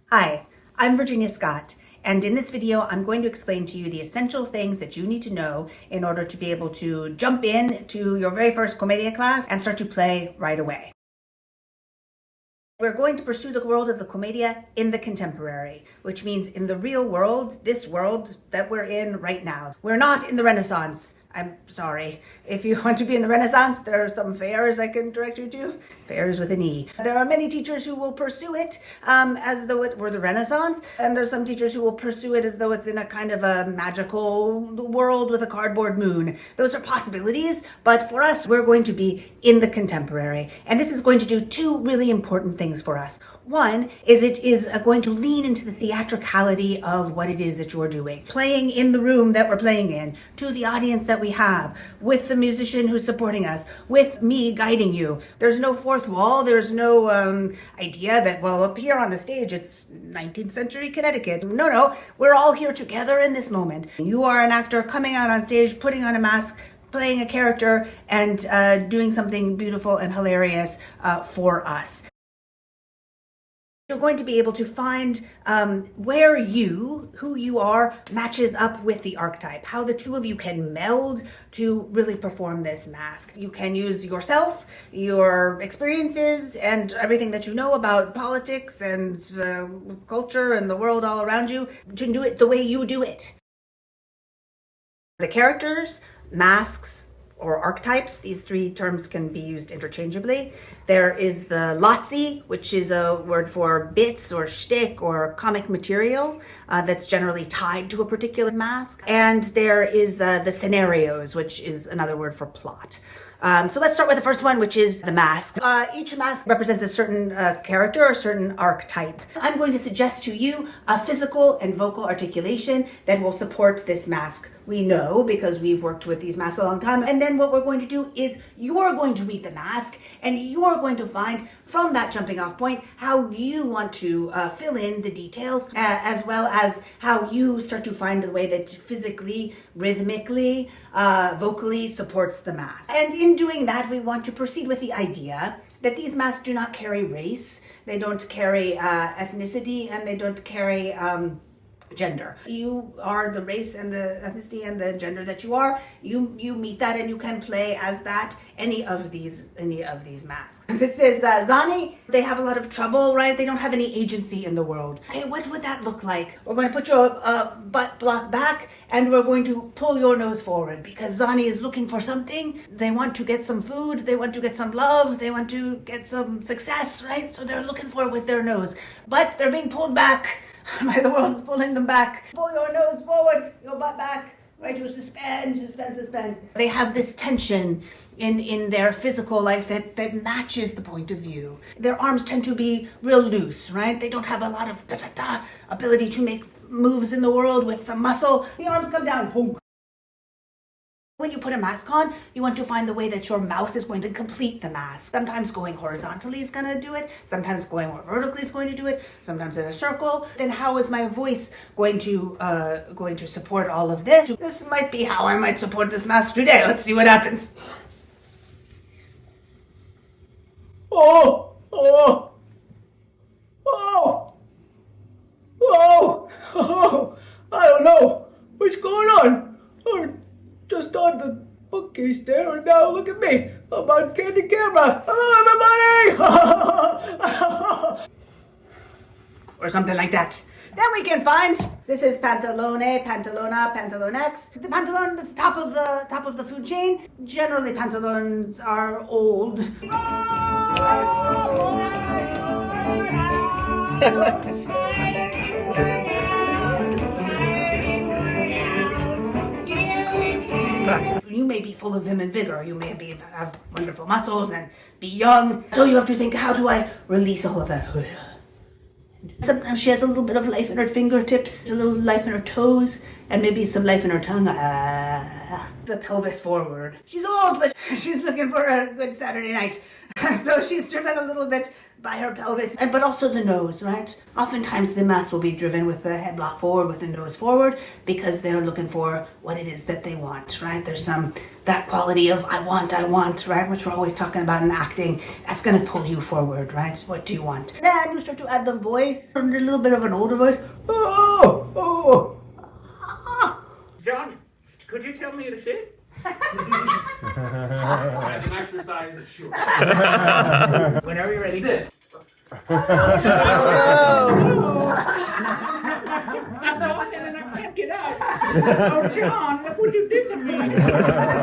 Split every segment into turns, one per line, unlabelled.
Hi, I'm Virginia Scott, and in this video I'm going to explain to you the essential things that you need to know in order to be able to jump in to your very first Commedia class and start to play right away. We're going to pursue the world of the Commedia in the contemporary, which means in the real world, this world that we're in right now. We're not in the Renaissance. I'm sorry. If you want to be in the Renaissance, there are some fairs I can direct you to. Fairs with an E. There are many teachers who will pursue it as though it were the Renaissance, and there's some teachers who will pursue it as though it's in a kind of a magical world with a cardboard moon. Those are possibilities, but for us, we're going to be in the contemporary, and this is going to do two really important things for us. One is it is going to lean into the theatricality of what it is that you're doing. Playing in the room that we're playing in, to the audience that we have, with the musician who's supporting us, with me guiding you. There's no fourth wall. There's no idea that, well, up here on the stage, it's 19th century Connecticut. No, we're all here together in this moment. You are an actor coming out on stage, putting on a mask, playing a character, and doing something beautiful and hilarious for us. You're going to be able to find where who you are, matches up with the archetype, how the two of you can meld to really perform this mask. You can use yourself, your experiences, and everything that you know about politics and culture and the world all around you to do it the way you do it. The characters, masks, or archetypes, these three terms can be used interchangeably. There is the lazzi, which is a word for bits or shtick or comic material that's generally tied to a particular mask. And there is the scenarios, which is another word for plot. So let's start with the first one, which is the mask. Each mask represents a certain character or certain archetype. I'm going to suggest to you a physical and vocal articulation that will support this mask. We know because we've worked with these masks a long time. And then what we're going to do is you're going to read the mask and you're going to find from that jumping off point how you want to fill in the details as well as how you start to find the way that physically, rhythmically, vocally supports the mask. And in doing that, we want to proceed with the idea that these masks do not carry race, they don't carry ethnicity, and they don't carry gender. You are the race and the ethnicity and the gender that you are. You meet that and you can play as that any of these masks. This is Zanni. They have a lot of trouble, right? They don't have any agency in the world. Okay, what would that look like? We're going to put your butt block back and we're going to pull your nose forward because Zanni is looking for something. They want to get some food. They want to get some love. They want to get some success, right? So they're looking for it with their nose, but they're being pulled back. The world is pulling them back. Pull your nose forward, your butt back, right? To suspend. They have this tension in their physical life that matches the point of view. Their arms tend to be real loose, right? They don't have a lot of ability to make moves in the world with some muscle. The arms come down. Honk. When you put a mask on, you want to find the way that your mouth is going to complete the mask. Sometimes going horizontally is going to do it. Sometimes going more vertically is going to do it. Sometimes in a circle. Then how is my voice going to support all of this? This might be how I might support this mask today. Let's see what happens.
I don't know. What's going on? Just on the bookcase there, and now look at me. I'm on candid camera. Hello, everybody!
Or something like that. Then we can find, this is Pantalone, Pantalona, Pantalonex. The Pantalone is top of the food chain. Generally, Pantalones are old. You may be full of vim and vigor. You may have wonderful muscles and be young. So you have to think, how do I release all of that? Sometimes she has a little bit of life in her fingertips, a little life in her toes, and maybe some life in her tongue. The pelvis forward. She's old, but she's looking for a good Saturday night. So she's driven a little bit by her pelvis, but also the nose, right? Oftentimes the mask will be driven with the head locked forward, with the nose forward, because they're looking for what it is that they want, right? There's that quality of I want, right? Which we're always talking about in acting. That's gonna pull you forward, right? What do you want? Then you start to add the voice, a little bit of an older voice. Oh.
John, could you tell me to sit? That's an exercise, sure. Whenever you're ready. Sit. I'm walking and I can't get out. Oh, John, look what you did to me.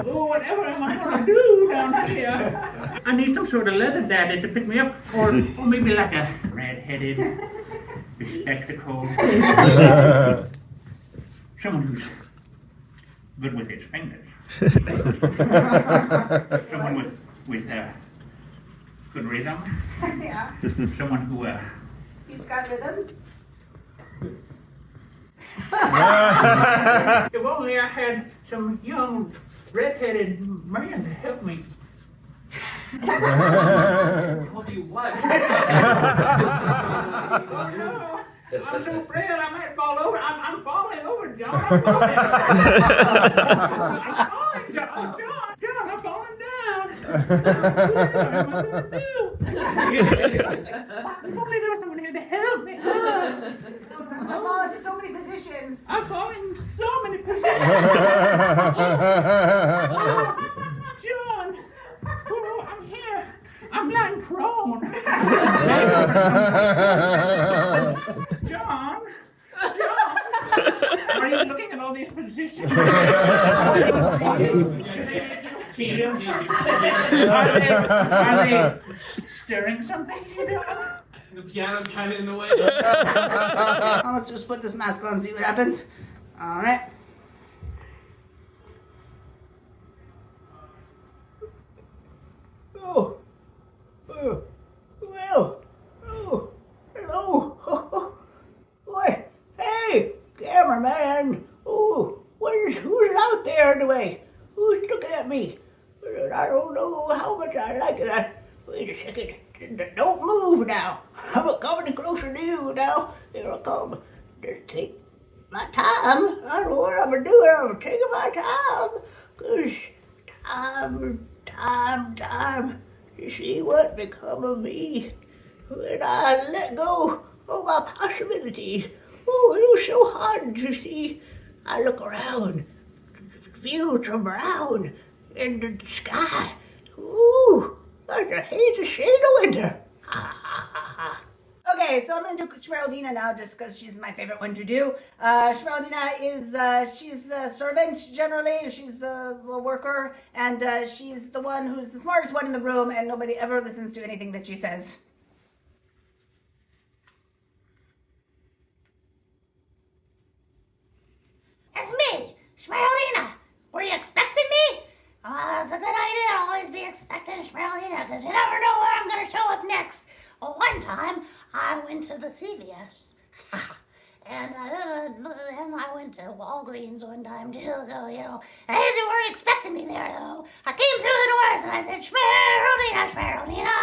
Oh, whatever am I going to do down here? I need some sort of leather daddy to pick me up, or maybe like a red-headed spectacle. Someone who's good with his fingers. Someone with good rhythm.
Yeah.
Someone who
He's got rhythm.
if only I had some young red-headed man to help me. Help you what? Oh no! I'm so afraid I might fall over. I'm falling over, John. I'm falling. I'm falling, John. John, I'm falling down. What am I gonna do? If only there was someone here to help me.
I fall into so many positions.
I'm falling in so many positions. John, oh, I'm here. I'm lying prone. John, are you looking at all these positions? Are they stirring something?
The piano's kind of in the way.
Well, let's just put this mask on and see what happens. All right.
Oh. Oh. Well. Oh. Hello. Oh. Boy. Hey, cameraman. Oh, who's out there anyway? Who's looking at me? I don't know how much I like it. Wait a second. Don't move now. I'm coming closer to you now. Here I come. Just take my time. I don't know what I'm doing. I'm taking my time. 'Cause time to see what become of me when I let go of my possibilities. Oh, it was so hard to see. I look around, fields are brown, and the sky, ooh, like a hazy shade of winter.
Okay, so I'm going to do Smeraldina now just because she's my favorite one to do. Smeraldina is, she's a servant generally. She's a worker, and she's the one who's the smartest one in the room, and nobody ever listens to anything that she says.
It's me, Smeraldina. Were you expecting me? It's a good idea to always be expecting Smeraldina, because you never know where I'm going to show up next. Well, one time, I went to the CVS, and I went to Walgreens one time, too, so, you know, they were expecting me there, though. I came through the doors, and I said, Smeraldina, Smeraldina,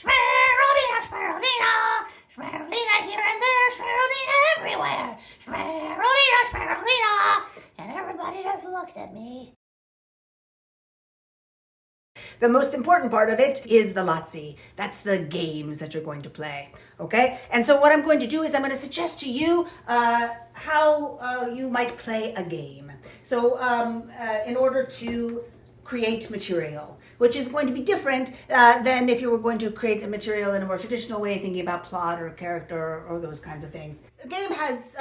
Smeraldina, Smeraldina, Smeraldina here and there, Smeraldina everywhere, Smeraldina, Smeraldina, and everybody just looked at me.
The most important part of it is the Lotzi. That's the games that you're going to play, okay? And so what I'm going to do is I'm going to suggest to you how you might play a game. So in order to create material, which is going to be different than if you were going to create a material in a more traditional way, thinking about plot or character or those kinds of things. The game has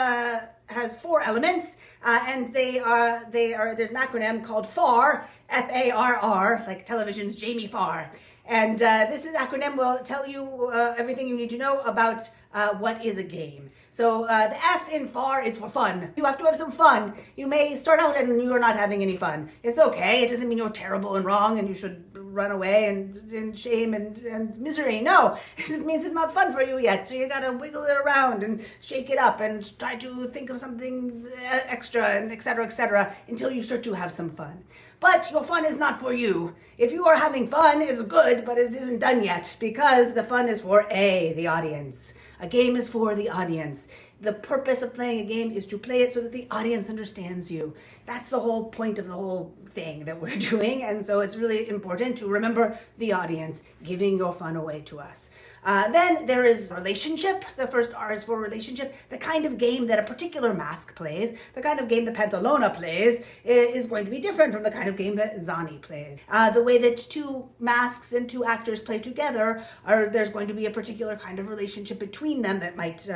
4 elements, and there's an acronym called FARR, F-A-R-R, like television's Jamie Farr. And this acronym will tell you everything you need to know about what is a game. So the F in FAR is for fun. You have to have some fun. You may start out and you're not having any fun. It's okay. It doesn't mean you're terrible and wrong and you should run away in shame and misery. No, it just means it's not fun for you yet. So you gotta wiggle it around and shake it up and try to think of something extra and et cetera, until you start to have some fun. But your fun is not for you. If you are having fun, it's good, but it isn't done yet because the fun is for the audience. A game is for the audience. The purpose of playing a game is to play it so that the audience understands you. That's the whole point of the whole thing that we're doing. And so it's really important to remember the audience giving your fun away to us. Then there is relationship. The first R is for relationship. The kind of game that a particular mask plays, the kind of game that Pantalone plays, is going to be different from the kind of game that Zanni plays. The way that two masks and two actors play together, there's going to be a particular kind of relationship between them that might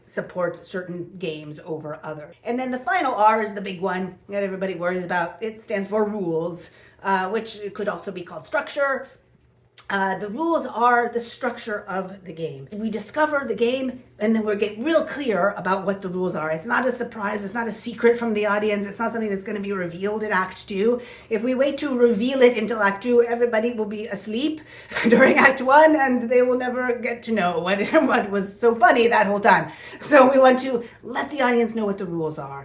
support certain games over others. And then the final R is the big one that everybody worries about. It stands for rules, which could also be called structure. The rules are the structure of the game. We discover the game and then we get real clear about what the rules are. It's not a surprise. It's not a secret from the audience. It's not something that's going to be revealed in Act 2. If we wait to reveal it until Act 2, everybody will be asleep during Act 1 and they will never get to know what was so funny that whole time. So we want to let the audience know what the rules are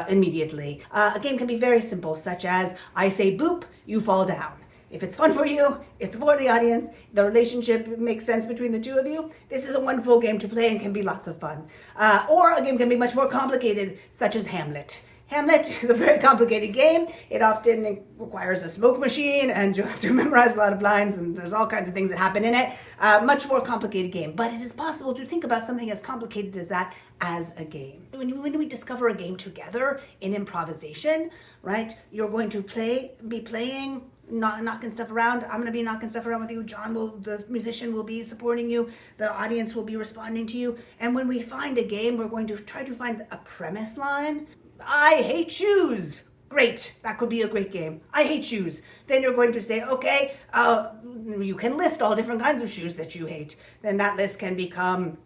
immediately. A game can be very simple, such as I say boop, you fall down. If it's fun for you, it's for the audience, the relationship makes sense between the two of you, this is a wonderful game to play and can be lots of fun. Or a game can be much more complicated, such as Hamlet. Hamlet is a very complicated game. It often requires a smoke machine and you have to memorize a lot of lines and there's all kinds of things that happen in it. Much more complicated game. But it is possible to think about something as complicated as that as a game. When we discover a game together in improvisation, right, you're going to be playing, knocking stuff around. I'm going to be knocking stuff around with you. The musician will be supporting you. The audience will be responding to you. And when we find a game, we're going to try to find a premise line. I hate shoes. Great. That could be a great game. I hate shoes. Then you're going to say, okay, you can list all different kinds of shoes that you hate. Then that list can become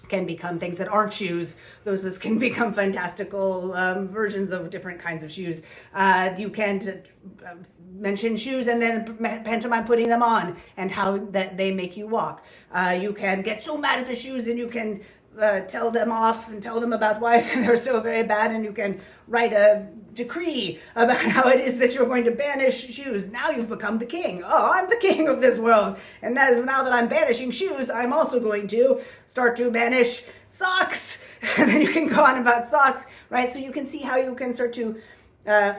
things that aren't shoes. Those lists can become fantastical versions of different kinds of shoes. You can mention shoes and then pantomime putting them on and how that they make you walk. You can get so mad at the shoes and you can tell them off and tell them about why they're so very bad, and you can write a decree about how it is that you're going to banish shoes. Now you've become the king. Oh, I'm the king of this world. And now that I'm banishing shoes, I'm also going to start to banish socks. And then you can go on about socks, right? So you can see how you can start to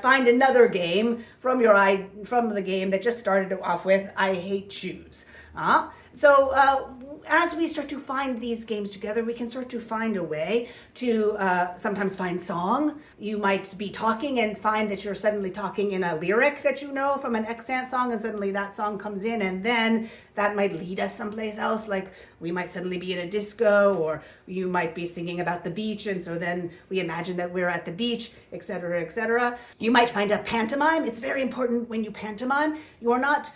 find another game from the game that just started off with, I hate shoes. So as we start to find these games together, we can start to find a way to sometimes find song. You might be talking and find that you're suddenly talking in a lyric that you know from an extant song, and suddenly that song comes in, and then that might lead us someplace else. Like we might suddenly be in a disco, or you might be singing about the beach, and so then we imagine that we're at the beach, etc., etc. You might find a pantomime. It's very important when you pantomime. You're not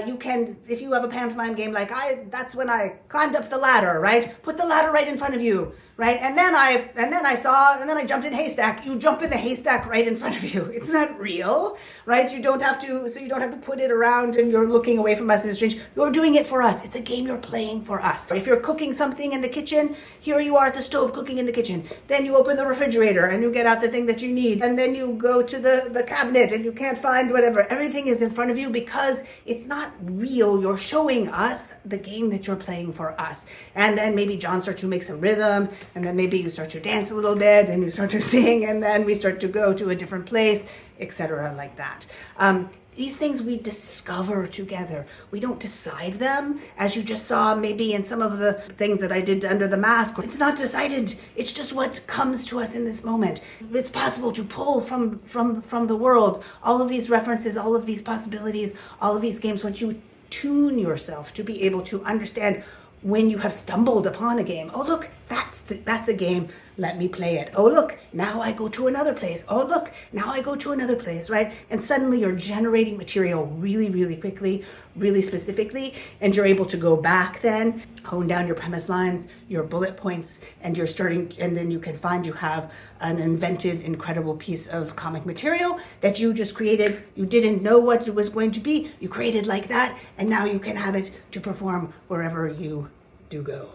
you can, if you have a pantomime game like that's when I climbed up the ladder, right? Put the ladder right in front of you, right? And then I jumped in a haystack. You jump in the haystack right in front of you. It's not real, right? You don't have to put it around and you're looking away from us and it's strange. You're doing it for us. It's a game you're playing for us. If you're cooking something in the kitchen, here you are at the stove cooking in the kitchen. Then you open the refrigerator and you get out the thing that you need. And then you go to the cabinet and you can't find whatever. Everything is in front of you because it's not real. You're showing us the game that you're playing for us. And then maybe John starts to make some rhythm, and then maybe you start to dance a little bit and you start to sing, and then we start to go to a different place, etc., like that. These things we discover together. We don't decide them, as you just saw maybe in some of the things that I did under the mask. It's not decided. It's just what comes to us in this moment. It's possible to pull from the world all of these references, all of these possibilities, all of these games. Once you tune yourself to be able to understand when you have stumbled upon a game. Oh, look, that's a game. Let me play it. Oh, look, now I go to another place. Oh, look, now I go to another place, right? And suddenly you're generating material really, really quickly, really specifically, and you're able to go back then, hone down your premise lines, your bullet points, and then you can find you have an inventive, incredible piece of comic material that you just created. You didn't know what it was going to be. You created like that, and now you can have it to perform wherever you do go.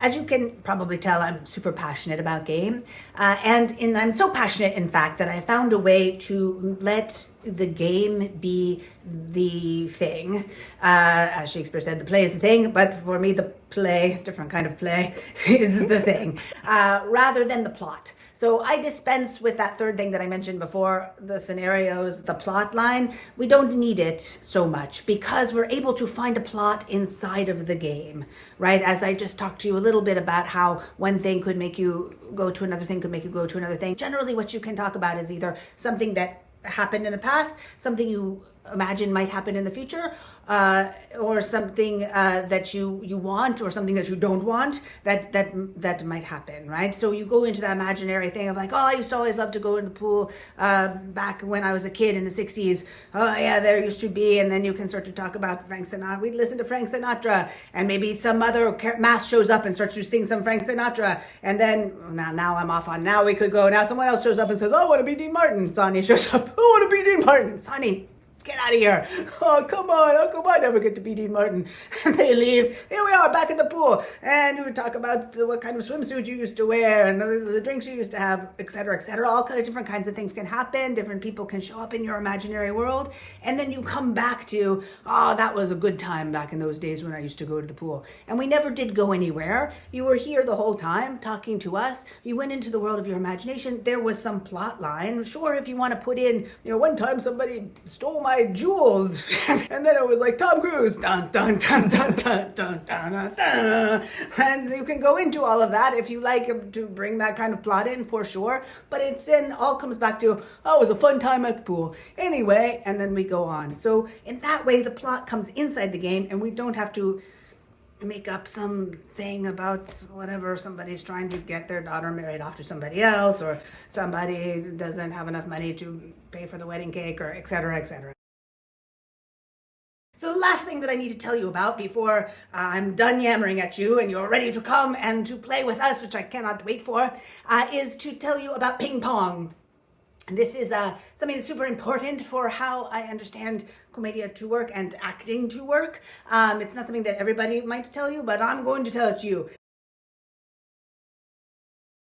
As you can probably tell, I'm super passionate about game. And I'm so passionate, in fact, that I found a way to let the game be the thing. As Shakespeare said, the play is the thing, but for me, the play, different kind of play, is the thing, rather than the plot. So I dispense with that third thing that I mentioned before, the scenarios, the plot line. We don't need it so much because we're able to find a plot inside of the game, right? As I just talked to you a little bit about how one thing could make you go to another thing, could make you go to another thing. Generally, what you can talk about is either something that happened in the past, something you imagine might happen in the future, or something that you want, or something that you don't want that might happen, right? So you go into that imaginary thing of like, oh, I used to always love to go in the pool back when I was a kid in the 60s. Oh yeah, there used to be. And then you can start to talk about Frank Sinatra. We'd listen to Frank Sinatra, and maybe some other mask shows up and starts to sing some Frank Sinatra. And then now I'm off on now we could go. Now someone else shows up and says, oh, I want to be Dean Martin. Zanni shows up. I want to be Dean Martin. Zanni, get out of here. Oh, come on. How come I never get to be Dean Martin? And they leave. Here we are back in the pool. And we would talk about what kind of swimsuit you used to wear and the drinks you used to have, etc., etc. All kinds of different kinds of things can happen. Different people can show up in your imaginary world. And then you come back to, oh, that was a good time back in those days when I used to go to the pool. And we never did go anywhere. You were here the whole time talking to us. You went into the world of your imagination. There was some plot line. Sure, if you want to put in, one time somebody stole my jewels, and then it was like Tom Cruise, dun dun dun dun dun dun dun dun, and you can go into all of that if you like to bring that kind of plot in, for sure. But it's all comes back to, oh, it was a fun time at the pool anyway, and then we go on. So in that way, the plot comes inside the game, and we don't have to make up something about whatever, somebody's trying to get their daughter married off to somebody else, or somebody doesn't have enough money to pay for the wedding cake, or etc., etc. So the last thing that I need to tell you about before I'm done yammering at you and you're ready to come and to play with us, which I cannot wait for, is to tell you about Ping Pong. And this is something that's super important for how I understand Commedia to work and acting to work. It's not something that everybody might tell you, but I'm going to tell it to you.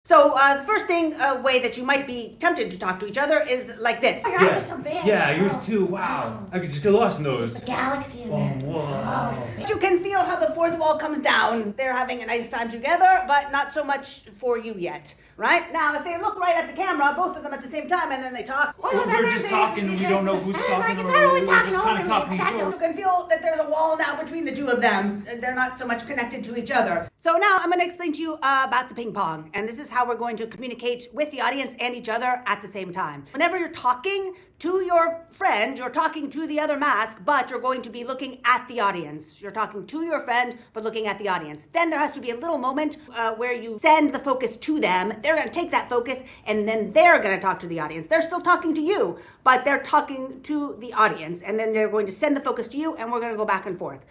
So the first way that you might be tempted to talk to each other is like this.
Your eyes are so big.
Yeah, yours too. Wow. I could just get lost in those.
The galaxy in
Oh,
there.
whoa.
You can feel how the fourth wall comes down. They're having a nice time together, but not so much for you yet, right? Now, if they look right at the camera, both of them at the same time, and then they talk,
We're just talking and we don't know who's talking, or we're just kind of talking to each
you
other.
can feel that there's a wall now between the two of them. They're not so much connected to each other. So now I'm going to explain to you about the ping pong, and this is how we're going to communicate with the audience and each other at the same time. Whenever you're talking to your friend, you're talking to the other mask, but you're going to be looking at the audience. You're talking to your friend, but looking at the audience. Then there has to be a little moment where you send the focus to them. They're going to take that focus, and then they're going to talk to the audience. They're still talking to you, but they're talking to the audience, and then they're going to send the focus to you, and we're going to go back and forth.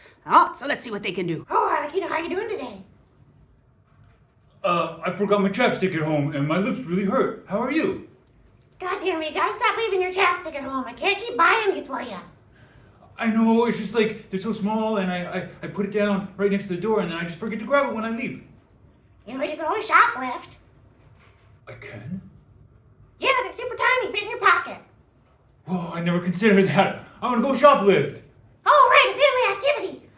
So let's see what they can do.
Oh, how you doing today?
I forgot my chapstick at home and my lips really hurt. How are you?
God damn it, you gotta stop leaving your chapstick at home. I can't keep buying these for you.
I know, it's just like, they're so small and I put it down right next to the door and then I just forget to grab it when I leave.
You can always shoplift.
I can?
Yeah, they're super tiny, fit in your pocket.
Oh, I never considered that. I want to go shoplift.
Oh, right, a family activity.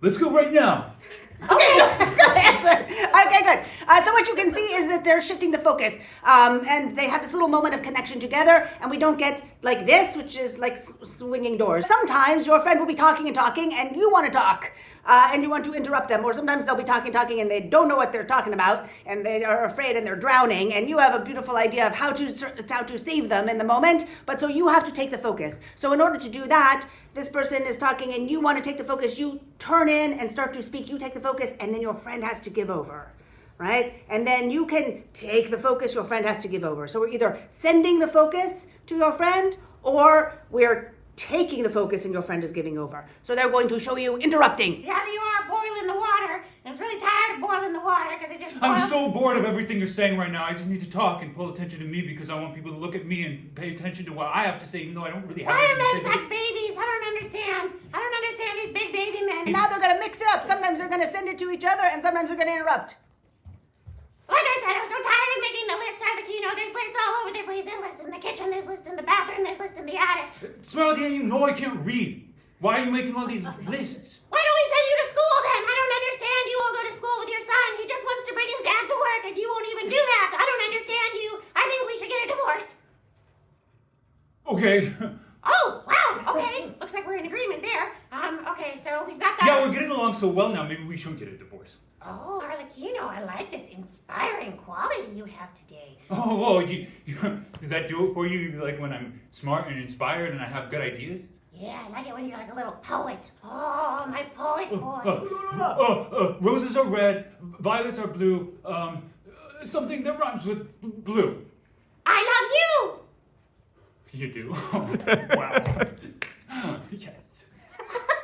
Let's go right now.
Okay, good answer. Okay, good. So what you can see is that they're shifting the focus, and they have this little moment of connection together, and we don't get like this, which is like swinging doors. Sometimes your friend will be talking and talking, and you want to talk, and you want to interrupt them, or sometimes they'll be talking, and they don't know what they're talking about, and they are afraid and they're drowning, and you have a beautiful idea of how to save them in the moment, but so you have to take the focus. So in order to do that, this person is talking and you want to take the focus, you turn in and start to speak, you take the focus, and then your friend has to give over, right? And then you can take the focus, your friend has to give over. So we're either sending the focus to your friend, or we're taking the focus and your friend is giving over. So they're going to show you interrupting.
Yeah, you are boiling the water. I'm really tired of boiling the water because it just boils.
I'm so bored of everything you're saying right now. I just need to talk and pull attention to me because I want people to look at me and pay attention to what I have to say, even though I don't really have
Why are
anything
men
to say.
such babies? I don't understand. I don't understand these big baby men.
Now they're gonna mix it up. Sometimes they're gonna send it to each other, and sometimes they're gonna interrupt.
Like I said, I'm so tired of making the list. There's lists all over the place. There's lists in the kitchen, there's lists in the bathroom, there's lists in the attic.
Smeraldina, you know I can't read. Why are you making all these lists?
Why don't we send you to school then? I don't understand. You won't go to school with your son. He just wants to bring his dad to work, and you won't even do that. I don't understand you. I think we should get a divorce.
Okay.
Oh, wow. Okay. Looks like we're in agreement there. Okay, so we've got that.
Yeah, we're getting along so well now. Maybe we shouldn't get a divorce.
Oh, Arlecchino, I like this inspiring quality you have today.
Does that do it for you? Like when I'm smart and inspired and I have good ideas?
Yeah, I like it when you're like a little poet. Oh, my poet boy.
Roses are red, violets are blue. Something that rhymes with blue.
I love you.
You do? Wow. Yes.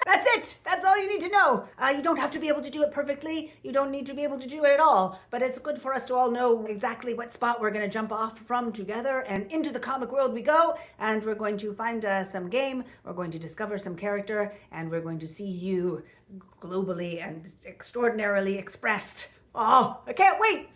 That's it. That's all you need to know. You don't have to be able to do it perfectly. You don't need to be able to do it at all. But it's good for us to all know exactly what spot we're going to jump off from together. And into the comic world we go. And we're going to find some game. We're going to discover some character. And we're going to see you globally and extraordinarily expressed. Oh, I can't wait.